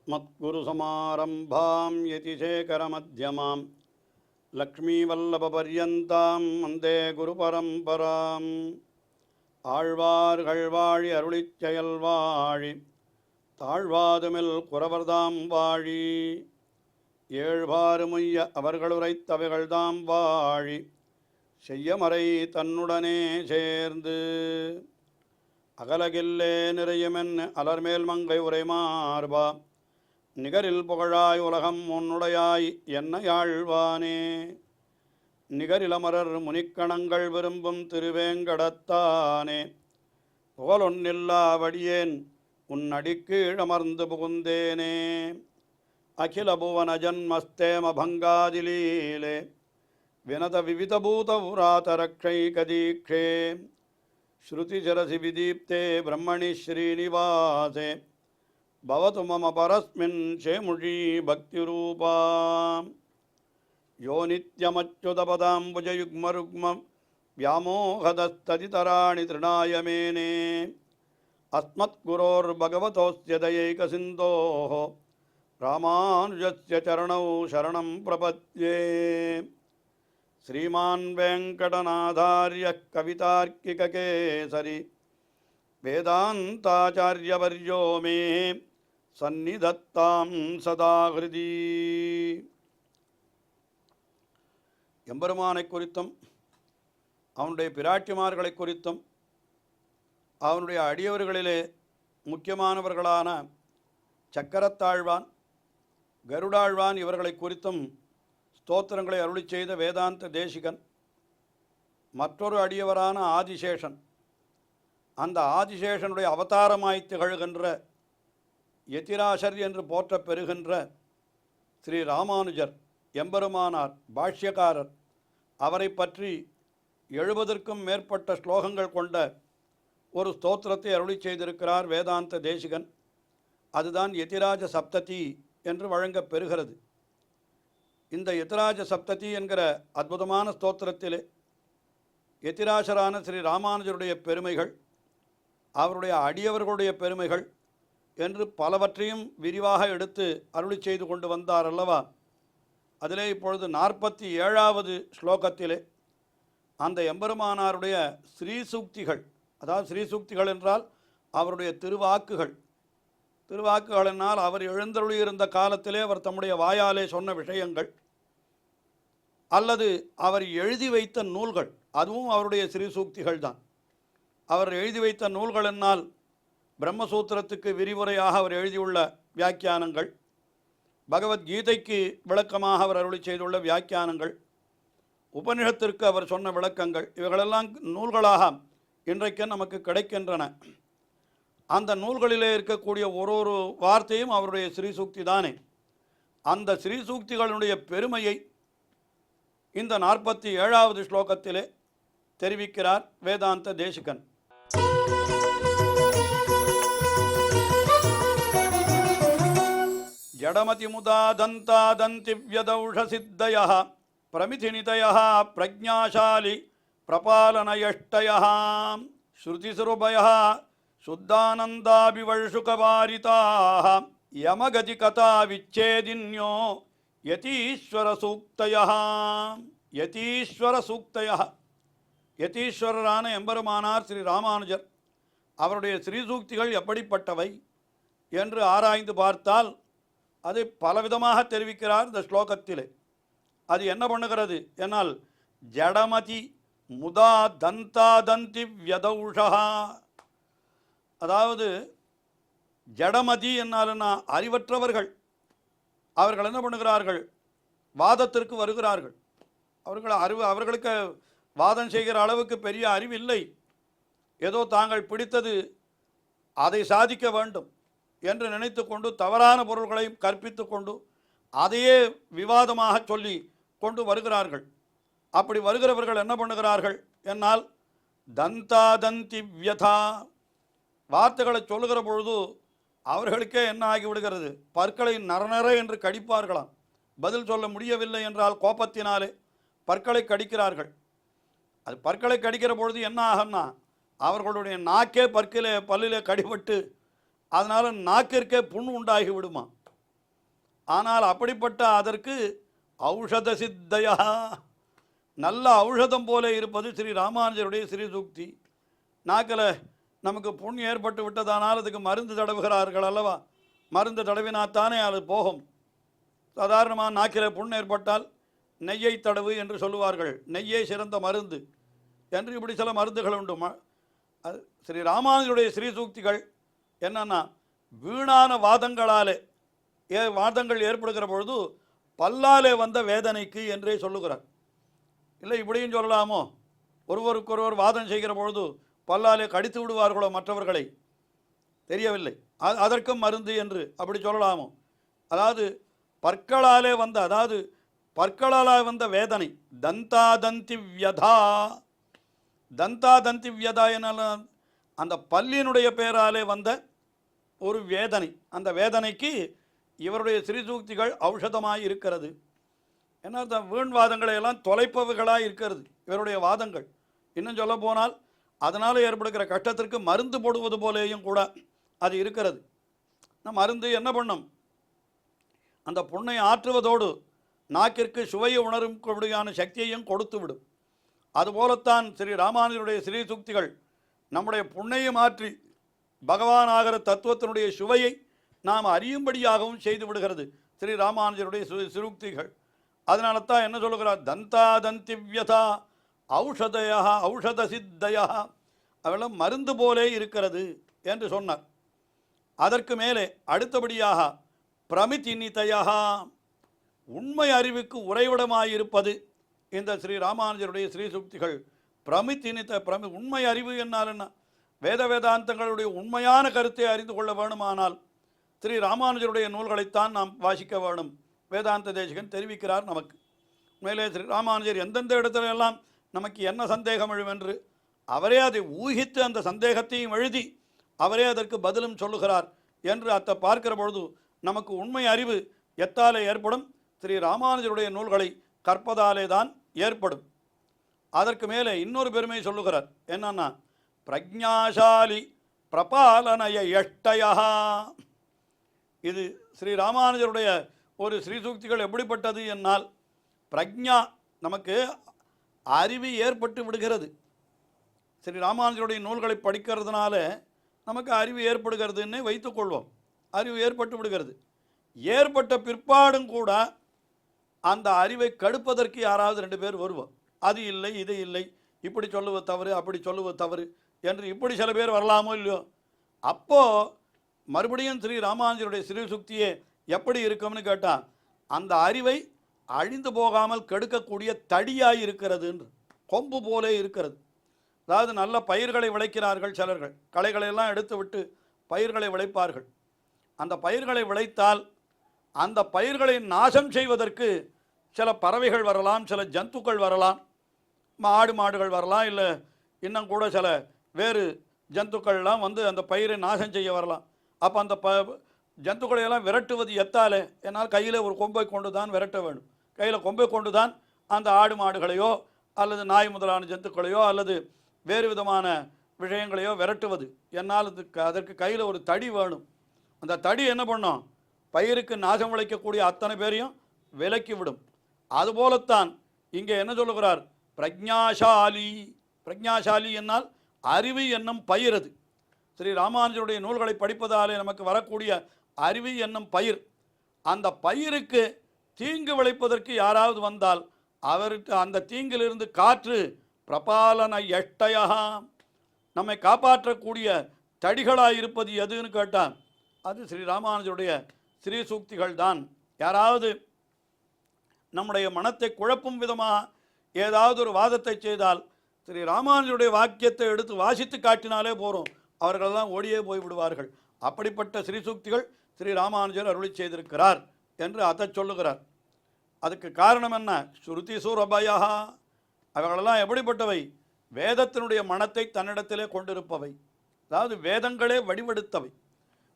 अस्मत्गुरुसमारम्भां यतिशेखरमध्यमां लक्ष्मीवल्लभपर्यन्तां वन्दे गुरुपरम्पराम् ஆழ்வார்கள் வாழி அருளிச் செயல் வாழி தாழ்வாதுமில் குறவர்தாம் வாழி ஏழ்வாறுமுய்ய அவர்களுரைத்தவைகள்தாம் வாழி செய்யமறை தன்னுடனே சேர்ந்து அகலகில்லே நிறையுமென் அலர்மேல் மங்கை உரைமார்பா நிகரில் புகழாய் உலகம் உன்னுடையாய் என்ன யாழ்வானே நிகரிலமரர் முனிக்கணங்கள் விரும்பும் திருவேங்கடத்தானே புகழொன்னில்லா வடியேன் உன் அடிக்கீழமர்ந்து புகுந்தேனே அகில புவன ஜன்மஸ்தேம பங்காதிலீலே வினத விவிதபூத புராதரக்ஷைகதீக்ஷே ஸ்ருதிசரசி விதீப்தே பிரம்மணி ஸ்ரீனிவாசே பவது மம பரஸ்மின் சேமுழி பக்திரூபா யோ நித்யமச்சுதபதாம்புஜயுக்மருக்மம் व्यामोहदस्तदितराणि तृणाय मेने अस्मद्गुरोर्भगवतोऽस्य दयैकसिन्धोः रामानुजस्य चरणौ शरणं प्रपद्ये श्रीमान् वेङ्कटनाथार्यः कवितार्किककेसरी वेदान्ताचार्यवर्यो मे सन्निधत्तां सदा हृदि எம்பெருமானை குறித்தும் அவனுடைய பிராட்டிமார்களை குறித்தும் அவனுடைய அடியவர்களிலே முக்கியமானவர்களான சக்கரத்தாழ்வான் கருடாழ்வான் இவர்களை குறித்தும் ஸ்தோத்திரங்களை அருளி செய்த வேதாந்த தேசிகன் மற்றொரு அடியவரான ஆதிசேஷன், அந்த ஆதிசேஷனுடைய அவதாரமாய் திகழ்கின்ற யதிராசர் என்று போற்றப் பெறுகின்ற ஸ்ரீ ராமானுஜர் எம்பெருமானார் பாஷ்யக்காரர் அவரை பற்றி 70க்கும் மேற்பட்ட ஸ்லோகங்கள் கொண்ட ஒரு ஸ்தோத்திரத்தை அருளி செய்திருக்கிறார் வேதாந்த தேசிகன். அதுதான் யதிராஜ சப்ததி என்று வழங்கப் பெறுகிறது. இந்த யதிராஜ சப்ததி என்கிற அற்புதமான ஸ்தோத்திரத்திலே யதிராசரான ஸ்ரீ ராமானுஜருடைய பெருமைகள், அவருடைய அடியவர்களுடைய பெருமைகள் என்று பலவற்றையும் விரிவாக எடுத்து அருளி செய்து கொண்டு வந்தார் அல்லவா. அதிலே இப்பொழுது 47வது ஸ்லோகத்திலே அந்த எம்பெருமானாருடைய ஸ்ரீசூக்திகள், அதாவது ஸ்ரீசூக்திகள் என்றால் அவருடைய திருவாக்குகள் என்னால் அவர் எழுந்தருளியிருந்த காலத்திலே அவர் தம்முடைய வாயாலே சொன்ன விஷயங்கள், அல்லது அவர் எழுதி வைத்த நூல்கள், அதுவும் அவருடைய ஸ்ரீசூக்திகள் தான். அவர் எழுதி வைத்த நூல்கள் என்னால் பிரம்மசூத்திரத்துக்கு விரிவுரையாக அவர் எழுதியுள்ள வியாக்கியானங்கள், பகவத்கீதைக்கு விளக்கமாக அவர் அருளி செய்துள்ள வியாக்கியானங்கள், உபநிஷத்திற்கு அவர் சொன்ன விளக்கங்கள், இவைகளெல்லாம் நூல்களாக இன்றைக்கு நமக்கு கிடைக்கின்றன. அந்த நூல்களிலே இருக்கக்கூடிய ஒரு வார்த்தையும் அவருடைய ஸ்ரீசூக்தி தானே. அந்த ஸ்ரீசூக்திகளுடைய பெருமையை இந்த 47வது ஸ்லோகத்திலே தெரிவிக்கிறார் வேதாந்த தேசிகன். ஜடமதி முதா தந்தா தந்திவ்யதௌஷசித்தயः பிரமிதிநிதயः பிரஜ்ஞாசாலி பிரபாலனயஷ்டயः ஸ்ருதிசுருபயः சுத்தானந்தாபிவர்ஷுகவாரிதாः யமகதிகதா விச்சேதின்யோ யதீஸ்வரசூக்தயः. யதீஸ்வரசூக்தயः, யதீஸ்வரரான எம்பெருமானார் ஸ்ரீ ராமானுஜர் அவருடைய ஸ்ரீசூக்திகள் எப்படிப்பட்டவை என்று ஆராய்ந்து பார்த்தால் அதை பலவிதமாக தெரிவிக்கிறார் இந்த ஸ்லோகத்திலே. அது என்ன பண்ணுகிறது என்னால் ஜடமதி முதா தந்தாதந்தி வியதௌஷா, அதாவது ஜடமதி என்னால்னா அறிவற்றவர்கள், அவர்கள் என்ன பண்ணுகிறார்கள், வாதத்திற்கு வருகிறார்கள். அவர்களுக்கு வாதம் செய்கிற அளவுக்கு பெரிய அறிவில்லை. ஏதோ தாங்கள் பிடித்தது அதை சாதிக்க வேண்டும் என்று நினைத்து கொண்டு தவறான பொருள்களை கற்பித்து கொண்டு அதையே விவாதமாக சொல்லி கொண்டு வருகிறார்கள். அப்படி வருகிறவர்கள் என்ன பண்ணுகிறார்கள் என்னால் தந்தாதந்தி வியதா, வார்த்தைகளை சொல்லுகிற பொழுது அவர்களுக்கே என்ன ஆகிவிடுகிறது, பற்களை நரநர என்று கடிப்பார்களாம். பதில் சொல்ல முடியவில்லை என்றால் கோபத்தினாலே பற்களை கடிக்கிறார்கள். அது பற்களை கடிக்கிற பொழுது என்ன ஆகும்னா அவர்களுடைய நாக்கே பல்லிலே கடிபட்டு அதனால் நாக்கிற்கே புண் உண்டாகி விடுமா. ஆனால் அப்படிப்பட்ட அதற்கு ஔஷத சித்தையா, நல்ல ஔஷதம் போல இருப்பது ஸ்ரீ ராமானுஜருடைய ஸ்ரீசூக்தி. நாக்கில் நமக்கு புண் ஏற்பட்டு விட்டதானால் அதுக்கு மருந்து தடவுகிறார்கள் அல்லவா? மருந்து தடவினாத்தானே அது போகும். சாதாரணமாக நாக்கில் புண் ஏற்பட்டால் நெய்யை தடவு என்று சொல்லுவார்கள். நெய்யே சிறந்த மருந்து என்று இப்படி சில மருந்துகள் உண்டு. ஸ்ரீ ராமானுஜருடைய ஸ்ரீசூக்திகள் என்னன்னா, வீணான வாதங்களாலே வாதங்கள் ஏற்படுகிற பொழுது பல்லாலே வந்த வேதனைக்கு என்றே சொல்லுகிறார். இல்லை இப்படியும் சொல்லலாமோ, ஒருவருக்கொருவர் வாதம் செய்கிற பொழுது பல்லாலே கடித்து விடுவார்களோ மற்றவர்களை, தெரியவில்லை, அதற்கும் மருந்து என்று அப்படி சொல்லலாமோ? அதாவது பற்களாலே வந்த, அதாவது பற்களாலே வந்த வேதனை, தந்தாதந்தி வியதா. தந்தாதந்தி வியதா என்னால் அந்த பல்லினுடைய பெயராலே வந்த ஒரு வேதனை, அந்த வேதனைக்கு இவருடைய ஸ்ரீசூக்திகள் ஔஷதமாய் இருக்கிறது. ஏன்னா வீண் வாதங்களை எல்லாம் தொலைப்பவைகளாக இருக்கிறது இவருடைய வாதங்கள். இன்னும் சொல்ல போனால் அதனால் ஏற்படுகிற கஷ்டத்திற்கு மருந்து போடுவது போலேயும் கூட அது இருக்கிறது. மருந்து என்ன பண்ணும்? அந்த புண்ணை ஆற்றுவதோடு நாக்கிற்கு சுவையை உணரும்படியான சக்தியையும் கொடுத்து விடும். அதுபோலத்தான் ஸ்ரீ ராமானுஜருடைய ஸ்ரீசூக்திகள் நம்முடைய புண்ணையை மாற்றி பகவான் ஆகிற தத்துவத்தினுடைய சுவையை நாம் அறியும்படியாகவும் செய்து விடுகிறது ஸ்ரீ ராமானுஜருடைய ஸ்ரீசூக்திகள். அதனால தான் என்ன சொல்லுகிறார்? தந்தாதந்திவ்யதா ஔஷதயா ஔஷத சித்தயா, அவெல்லாம் மருந்து போலே இருக்கிறது என்று சொன்னார். அதற்கு மேலே அடுத்தபடியாக பிரமிதினிதயா, உண்மை அறிவுக்கு உறைவிடமாயிருப்பது இந்த ஸ்ரீ ராமானுஜருடைய ஸ்ரீசூக்திகள். உண்மை அறிவு என்னால் என்ன? வேதாந்தங்களுடைய உண்மையான கருத்தை அறிந்து கொள்ள வேணுமானால் ஸ்ரீ ராமானுஜருடைய நூல்களைத்தான் நாம் வாசிக்க வேணும். வேதாந்த தேசிகன் தெரிவிக்கிறார் நமக்கு. மேலே ஸ்ரீ ராமானுஜர் எந்தெந்த இடத்துல எல்லாம் நமக்கு என்ன சந்தேகம் எழும் என்று அவரே அதை ஊகித்து அந்த சந்தேகத்தையும் எழுதி அவரே அதற்கு பதிலும் சொல்லுகிறார் என்று அத்தை பார்க்கிற பொழுது நமக்கு உண்மை அறிவு எத்தாலே ஏற்படும்? ஸ்ரீ ராமானுஜருடைய நூல்களை கற்பதாலே தான் ஏற்படும். அதற்கு மேலே இன்னொரு பெருமை சொல்லுகிறார். என்னன்னா, பிரஜாசாலி பிரபாலனய எஷ்டயா. இது ஸ்ரீ ராமானுஜருடைய ஒரு ஸ்ரீசூக்திகள் எப்படிப்பட்டது என்னால், பிரஜா, நமக்கு அறிவு ஏற்பட்டு விடுகிறது. ஸ்ரீ ராமானுஜருடைய நூல்களை படிக்கிறதுனால நமக்கு அறிவு ஏற்படுகிறதுன்னு வைத்துக்கொள்வோம். அறிவு ஏற்பட்டு விடுகிறது. ஏற்பட்ட பிற்பாடும் கூட அந்த அறிவை கடுப்பதற்கு யாராவது 2 பேர் வருவோம். அது இல்லை, இது இல்லை, இப்படி சொல்லுவது தவறு, அப்படி சொல்லுவது தவறு என்று இப்படி சில பேர் வரலாமோ இல்லையோ? அப்போது மறுபடியும் ஸ்ரீ ராமானுஜருடைய ஸ்ரீசூக்தியே எப்படி இருக்கும்னு கேட்டால், அந்த அறிவை அழிந்து போகாமல் கெடுக்கக்கூடிய தடியாய் இருக்கிறது என்று, கொம்பு போலே இருக்கிறது. அதாவது நல்ல பயிர்களை விளைக்கிறார்கள் சிலர்கள், களைகளெல்லாம் எடுத்து விட்டு பயிர்களை விளைப்பார்கள். அந்த பயிர்களை விளைத்தால் அந்த பயிர்களை நாசம் செய்வதற்கு சில பறவைகள் வரலாம், சில ஜந்துக்கள் வரலாம், மாடுகள் வரலாம், இல்லை இன்னும் கூட சில வேறு ஜந்துக்கள்லாம் வந்து அந்த பயிரை நாசம் செய்ய வரலாம். அப்போ அந்த ஜந்துக்களையெல்லாம் விரட்டுவது எத்தாலே? என்னால் கையில் ஒரு கொம்பை கொண்டு தான் விரட்ட வேண்டும். கையில் கொம்பை கொண்டு தான் அந்த மாடுகளையோ அல்லது நாய் முதலான ஜந்துக்களையோ அல்லது வேறு விதமான விஷயங்களையோ விரட்டுவது. என்னால் அதற்கு கையில் ஒரு தடி வேணும். அந்த தடி என்ன பண்ணும்? பயிருக்கு நாசம் விளைக்கக்கூடிய அத்தனை பேரையும் விலக்கி விடும். அதுபோலத்தான் இங்கே என்ன சொல்லுகிறார்? பிரஜாசாலி. பிரஜாசாலி என்னால் அறிவு என்னும் பயிர். அது ஸ்ரீ ராமானுஜருடைய நூல்களை படிப்பதாலே நமக்கு வரக்கூடிய அறிவு என்னும் பயிர். அந்த பயிருக்கு தீங்கு விளைப்பதற்கு யாராவது வந்தால் அவருக்கு அந்த தீங்கிலிருந்து காற்று பிரபாலன எஷ்டயா, நம்மை காப்பாற்றக்கூடிய தடிகளாக இருப்பது எதுன்னு கேட்டால் அது ஸ்ரீ ராமானுஜருடைய ஸ்ரீசூக்திகள் தான். யாராவது நம்முடைய மனத்தை குழப்பும் விதமாக ஏதாவது ஒரு வாதத்தை செய்தால் ஸ்ரீ ராமானுஜருடைய வாக்கியத்தை எடுத்து வாசித்து காட்டினாலே போகிறோம், அவர்களெல்லாம் ஓடியே போய்விடுவார்கள். அப்படிப்பட்ட ஸ்ரீசூக்திகள் ஸ்ரீ ராமானுஜர் அருளி செய்திருக்கிறார் என்று அதை சொல்லுகிறார். அதுக்கு காரணம் என்ன? ஸ்ருதி சுரபயா. அவர்களெல்லாம் எப்படிப்பட்டவை? வேதத்தினுடைய மனத்தை தன்னிடத்திலே கொண்டிருப்பவை. அதாவது வேதங்களே வடிவெடுத்தவை.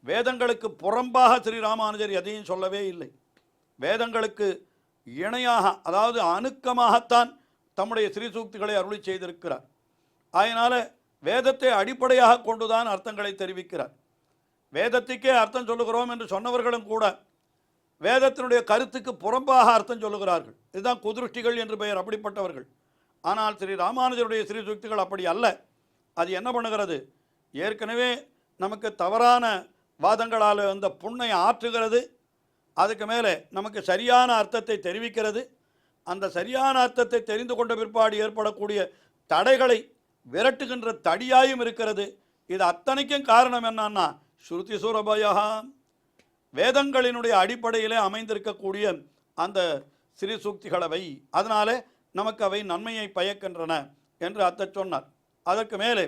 வேதங்களுக்கு புறம்பாக ஸ்ரீ ராமானுஜர் எதையும் சொல்லவே இல்லை. வேதங்களுக்கு இணையாக, அதாவது அணுக்கமாகத்தான் தம்முடைய ஸ்ரீசூக்திகளை அருளி செய்திருக்கிறார். அதனால் வேதத்தை அடிப்படையாக கொண்டுதான் அர்த்தங்களை தெரிவிக்கிறார். வேதத்துக்கே அர்த்தம் சொல்லுகிறோம் என்று சொன்னவர்களும் கூட வேதத்தினுடைய கருத்துக்கு புறம்பாக அர்த்தம் சொல்லுகிறார்கள். இதுதான் குதிருஷ்டிகள் என்று பெயர், அப்படிப்பட்டவர்கள். ஆனால் ஸ்ரீ ராமானுஜருடைய ஸ்ரீசூக்திகள் அப்படி அல்ல. அது என்ன பண்ணுகிறது, ஏற்கனவே நமக்கு தவறான வாதங்களால் அந்த புண்ணை ஆற்றுகிறது, அதுக்கு மேலே நமக்கு சரியான அர்த்தத்தை தெரிவிக்கிறது. அந்த சரியான அர்த்தத்தை தெரிந்து கொண்ட பிற்பாடு ஏற்படக்கூடிய தடைகளை விரட்டுகின்ற தடியாயும் இருக்கிறது. இது அத்தனைக்கும் காரணம் என்னன்னா ஸ்ருதி சுரபயா, வேதங்களினுடைய அடிப்படையிலே அமைந்திருக்கக்கூடிய அந்த ஸ்ரீசூக்திகளவை, அதனாலே நமக்கு அவை நன்மையை பயக்கின்றன என்று அத்தை சொன்னார். அதற்கு மேலே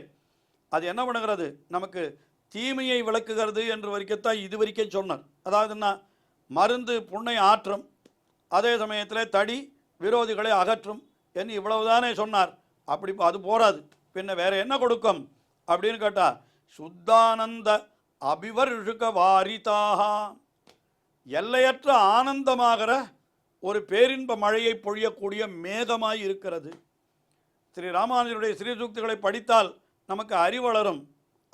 அது என்ன பண்ணுகிறது, நமக்கு தீமையை விளக்குகிறது என்று வரைக்கத்தான் இது வரைக்கும் சொன்னார். அதாவதுன்னா மருந்து புண்ணை ஆற்றும், அதே சமயத்தில் தடி விரோதிகளை அகற்றும் என்று இவ்வளவுதானே சொன்னார். அப்படி அது போராது, பின்ன வேற என்ன கொடுக்கும் அப்படின்னு கேட்டால் சுத்தானந்த அபிவர்ஷுக வாரிதாக, எல்லையற்ற ஆனந்தமாகிற ஒரு பேரின்ப மழையை பொழியக்கூடிய மேகமாய் இருக்கிறது. ஸ்ரீ ராமானுஜருடைய ஸ்ரீசூக்திகளை படித்தால் நமக்கு அறிவு வளரும்.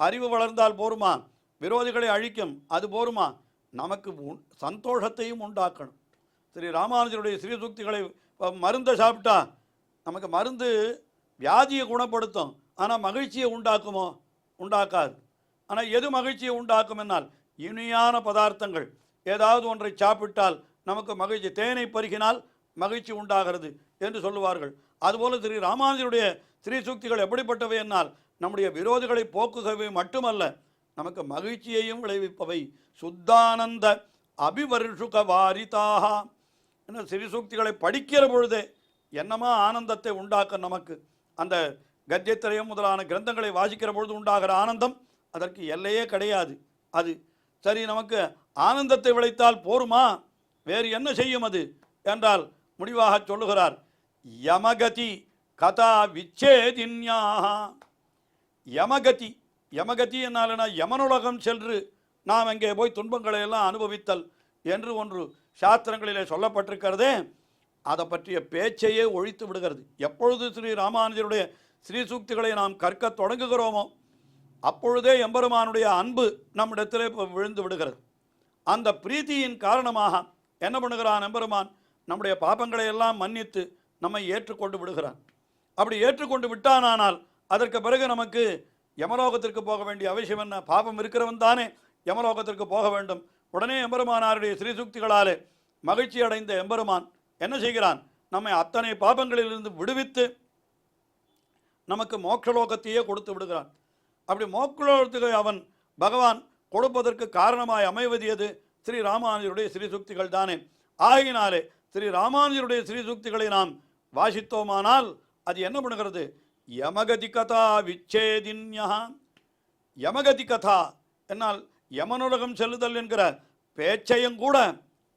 அறிவு வளர்ந்தால் போருமா, விரோதிகளை அழிக்கும், அது போருமா, நமக்கு சந்தோஷத்தையும் உண்டாக்கணும். ஸ்ரீ ராமானுஜருடைய ஸ்ரீசூக்திகளை மருந்தை சாப்பிட்டா நமக்கு மருந்து வியாதியை குணப்படுத்தும், ஆனால் மகிழ்ச்சியை உண்டாக்குமோ? உண்டாக்காது. ஆனால் எது மகிழ்ச்சியை உண்டாக்கும் என்னால் இனியான பதார்த்தங்கள் ஏதாவது ஒன்றை சாப்பிட்டால் நமக்கு மகிழ்ச்சி, தேனை பருகினால் மகிழ்ச்சி உண்டாகிறது என்று சொல்லுவார்கள். அதுபோல் ஸ்ரீ ராமானுஜருடைய ஸ்ரீசூக்திகள் எப்படிப்பட்டவை என்னால் நம்முடைய விரோதிகளை போக்குகவை மட்டுமல்ல, நமக்கு மகிழ்ச்சியையும் விளைவிப்பவை. சுத்தானந்த அபிவர்ஷுக வாரிதாக, என்ன ஸ்ரீசூக்திகளை படிக்கிற பொழுதே என்னமா ஆனந்தத்தை உண்டாக்க நமக்கு. அந்த கத்தியத்திரயம் முதலான கிரந்தங்களை வாசிக்கிற பொழுது உண்டாகிற ஆனந்தம் அதற்கு எல்லையே கிடையாது. அது சரி, நமக்கு ஆனந்தத்தை விளைத்தால் போருமா, வேறு என்ன செய்யும் அது என்றால் முடிவாக சொல்லுகிறார், யமகதி கதா விச்சேதின்யாக. யமகதி, யமகதி என்னாலனா யமனுலகம் சென்று நாம் அங்கே போய் துன்பங்களை எல்லாம் அனுபவித்தல் என்று ஒன்று சாஸ்திரங்களிலே சொல்லப்பட்டிருக்கிறதே, அதை பற்றிய பேச்சையே ஒழித்து விடுகிறது. எப்பொழுது ஸ்ரீ ராமானுஜருடைய ஸ்ரீசூக்திகளை நாம் கற்க தொடங்குகிறோமோ அப்பொழுதே எம்பெருமானுடைய அன்பு நம்மிடத்திலே விழுந்து விடுகிறது. அந்த பிரீத்தியின் காரணமாக என்ன பண்ணுகிறான் எம்பெருமான், நம்முடைய பாபங்களை எல்லாம் மன்னித்து நம்மை ஏற்றுக்கொண்டு விடுகிறான். அப்படி ஏற்றுக்கொண்டு விட்டானால் அதற்கு பிறகு நமக்கு யமலோகத்திற்கு போக வேண்டிய அவசியம் என்ன? பாபம் இருக்கிறவன் தானே யமலோகத்திற்கு போக வேண்டும். உடனே எம்பெருமானாருடைய ஸ்ரீசூக்திகளாலே மகிழ்ச்சி அடைந்த எம்பெருமான் என்ன செய்கிறான், நம்மை அத்தனை பாபங்களிலிருந்து விடுவித்து நமக்கு மோட்சலோகத்தையே கொடுத்து விடுகிறான். அப்படி மோட்சலோகத்துக்கு அவன் பகவான் கொடுப்பதற்கு காரணமாய் அமைவது எது? ஸ்ரீ ராமானுஜருடைய ஸ்ரீசூக்திகள் தானே. ஆகினாலே ஸ்ரீ ராமானுஜருடைய ஸ்ரீசூக்திகளை நாம் வாசித்தோமானால் அது என்ன பண்ணுகிறது, யமகதி கதா விச்சேதின்யா. யமகதி கதா என்னால் யமனுலகம் செல்லுதல் என்கிற பேச்சையும் கூட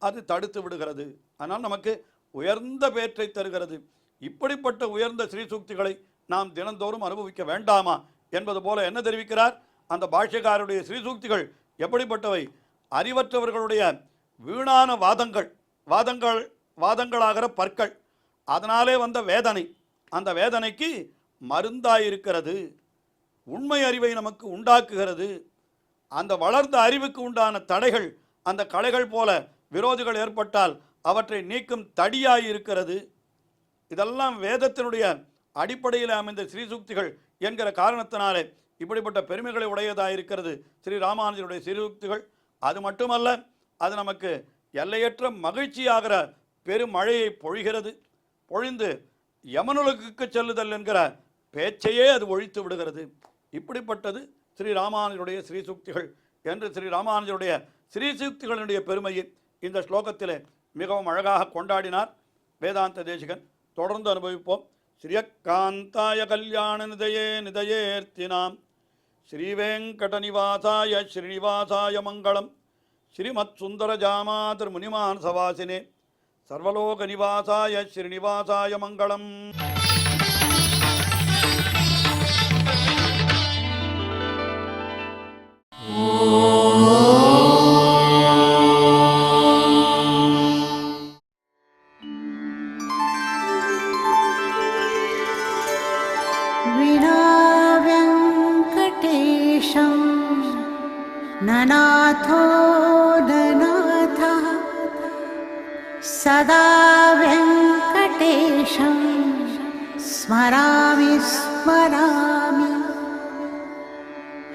அது தடுத்து விடுகிறது. ஆனால் நமக்கு உயர்ந்த பேற்றை தருகிறது. இப்படிப்பட்ட உயர்ந்த ஸ்ரீசூக்திகளை நாம் தினந்தோறும் அனுபவிக்க வேண்டாமா என்பது போல என்ன தெரிவிக்கிறார், அந்த பாஷ்யக்காரருடைய ஸ்ரீசூக்திகள் எப்படிப்பட்டவை, அறிவற்றவர்களுடைய வீணான வாதங்களாகிற பற்கள், அதனாலே வந்த வேதனை, அந்த வேதனைக்கு மருந்தாயிருக்கிறது. உண்மை அறிவை நமக்கு உண்டாக்குகிறது. அந்த வளர்ந்த அறிவுக்கு உண்டான தடைகள், அந்த களைகள் போல விரோதிகள் ஏற்பட்டால் அவற்றை நீக்கும் தடியாயிருக்கிறது. இதெல்லாம் வேதத்தினுடைய அடிப்படையில் அமைந்த ஸ்ரீசூக்திகள் என்கிற காரணத்தினாலே இப்படிப்பட்ட பெருமைகளை உடையதாயிருக்கிறது ஸ்ரீ ராமானுஜருடைய ஸ்ரீசூக்திகள். அது மட்டுமல்ல, அது நமக்கு எல்லையற்ற மகிழ்ச்சியாகிற பெருமழையை பொழிகிறது. பொழிந்து யமனுலகுக்கு செல்லுதல் என்கிற பேச்சையே அது ஒழித்து விடுகிறது. இப்படிப்பட்டது ஸ்ரீ ராமானுஜருடைய ஸ்ரீசூக்திகள் என்று ஸ்ரீ ராமானுஜருடைய ஸ்ரீசூக்திகளினுடைய பெருமையை இந்த ஸ்லோகத்திலே மிகவும் அழகாக கொண்டாடினார் வேதாந்த தேசிகன். தொடர்ந்து அனுபவிப்போம். ஸ்ரீயக்காந்தாய கல்யாண நிதயே நிதயேர்த்தினாம் ஸ்ரீவேங்கடநிவாசாய ஸ்ரீனிவாசாய மங்களம். ஸ்ரீமத் சுந்தர ஜாமாதர் முனிமான் சவாசினே சர்வலோக நிவாசாய ஸ்ரீனிவாசாய மங்களம். ननाथो ननाथः सदा वेङ्कटेशं स्मरामि स्मरामि।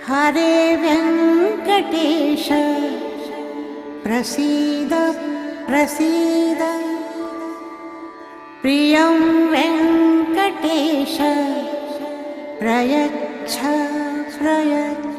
हरे वेङ्कटेश प्रसीद प्रसीद। प्रियं वेङ्कटेश प्रयच्छ प्रयच्छ।